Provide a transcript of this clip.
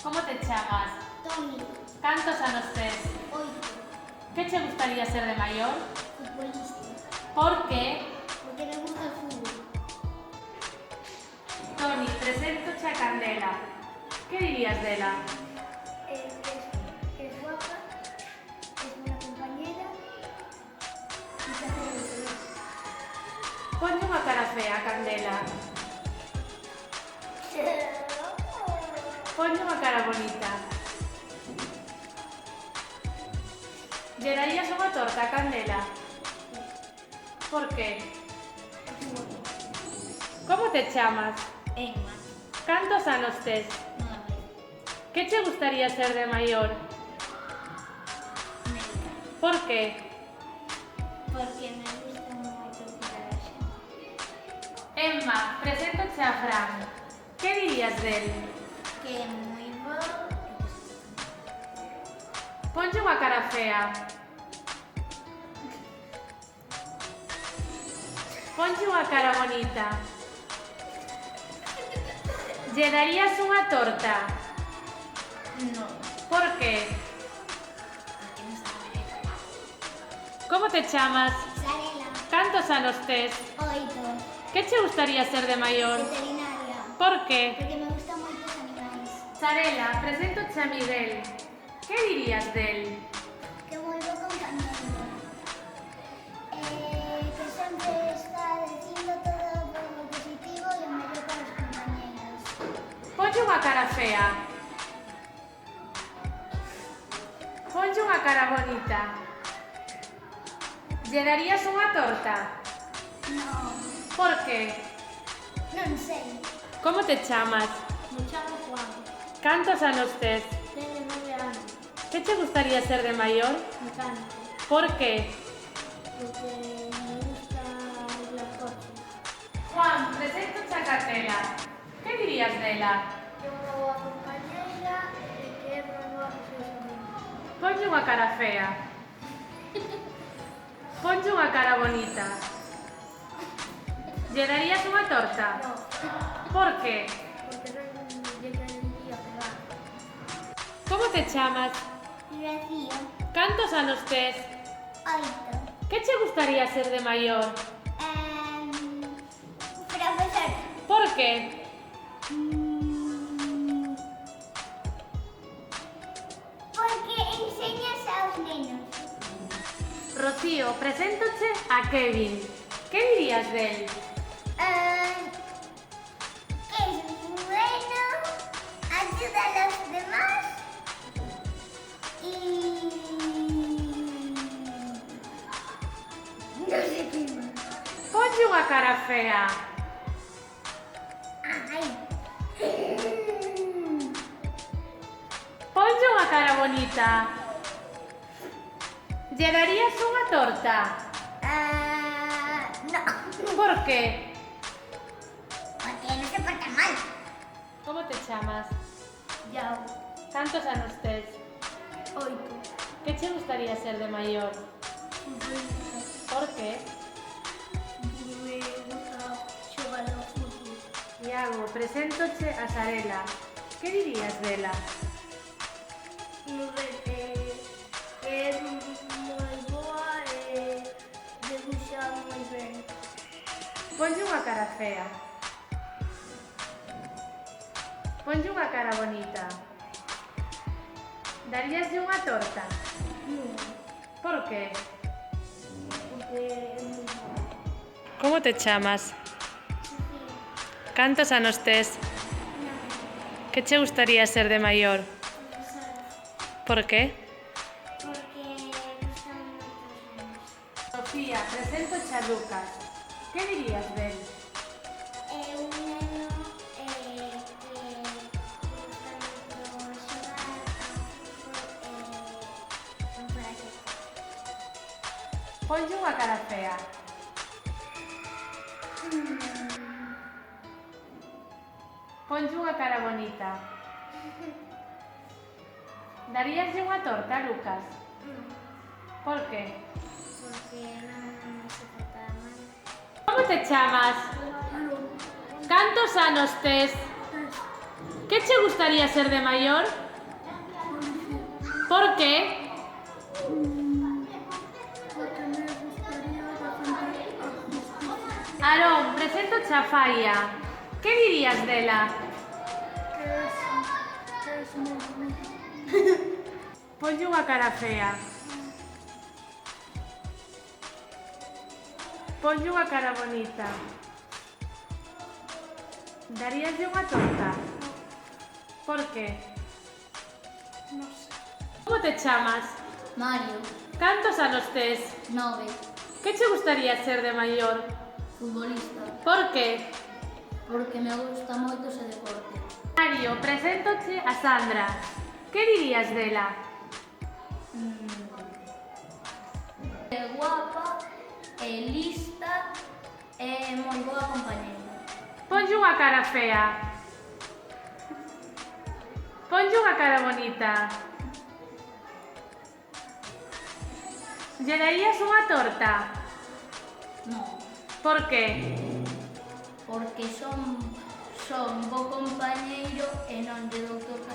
¿Cómo te llamas? Toni, ¿Cantos anos tes? 8, ¿Qué te gustaría ser de mayor? futbolista, ¿Por qué? porque me gusta el fútbol. Toni, presento a Candela. ¿Qué dirías de ella? Es guapa, es buena compañera y te hace reír. Ponlle unha cara fea a Candela. Ponlle unha cara bonita. Lle darías unha torta a Candela? Por qué? ¿Cómo te chamas? Emma, Cantos anos tes? 9, ¿Qué te gustaría ser de mayor? médica, ¿Por qué? porque me gusta moito cuidar a xente. Emma, preséntate a Fran. ¿Qué dirías de él? Que é moi bo Ponlle unha cara fea. Ponlle unha cara bonita. Lle darías unha torta? no, Por qué? porque non sabe. ¿Cómo te chamas? Sarela, Cantos anos tes? 8, ¿Qué te gustaría ser de mayor? veterinaria, Por qué? porque me gustan moito os animais. Sarela, preséntoche a Miguel. ¿Qué dirías de él? Que moi bo compañeiro. Que sempre está dicindo todo o positivo e o mellor para os compañeros. Ponlle unha cara fea. Ponlle unha cara bonita. Lle darías unha torta? Non, Por qué? non sei. ¿Cómo te chamas? Me chamo Juan. Cantos anos tes? Teño 9 anos. ¿Qué te gustaría ser de mayor? Mecánico. ¿Por qué? Porque me gusta ir coche. Juan, preséntoche a Catela. ¿Qué dirías de ela? Que é unha boa compañeira e que é moi boa que seus amigos. Ponlle unha cara fea. Ponlle unha cara bonita. Lle darías unha torta? No, Por qué? porque non lle querería pegar. ¿Cómo te chamas? Rocío, Cantos anos tes? 8. ¿Qué te gustaría ser de mayor? Profesor. ¿Por qué? Porque enseñas aos nenos. Rocío, preséntoche a Kevin. ¿Qué dirías de él? Que es bueno, ayuda a los demás y no sé qué más. Ponlle unha cara fea. Ay. Ponlle unha cara bonita. Lle darías unha torta? No, Por qué? porque no se porta mal. ¿Cómo te chamas? Yo, Cantos anos tes? 8. ¿Qué te gustaría ser de mayor? ¿Por qué? Me gusta jugar al fútbol. Iago, preséntoche a Sarela. ¿Qué dirías de ela? No sé, que es muy boa e debuxa moi ben. Ponlle unha cara fea. Ponlle unha cara bonita. Daríaslle unha torta? Non, Por qué? porque é moi boa. ¿Cómo te chamas? Cantos anos tes? ¿Qué te gustaría ser de mayor? ¿Por qué? Porque gustan moitos nenos. Sofía, preséntoche a Lucas. ¿Qué dirías de él? É un neno que gusta moito xogar a fútbol e comprar aquí. Ponlle unha cara fea. Ponlle unha cara bonita. Daríaslle unha torta a Lucas? Por qué? Porque non se porta mal. ¿Cómo te chamas? Cantos anos tes? Que che gustaría ser de maior? Por que? Porque me gustaría defender a justicia. Aarón, presento a Faia. Que dirías dela? Que es muy bonita. Ponlle unha cara fea. Ponlle unha cara bonita. Daríaslle unha torta? Por que? No sé. Como te chamas? Mario, Cantos anos tes? 9, Que che gustaría ser de maior? futbolista, Por que? porque me gusta moito ese deporte. Mario, preséntoche a Sandra. Que dirías dela? É guapa, é lista, é moi boa compañeira. Ponlle unha cara fea. Ponlle unha cara bonita. Lle darías unha torta? Non, Por que? porque son bo compañeiro e non lle dou torta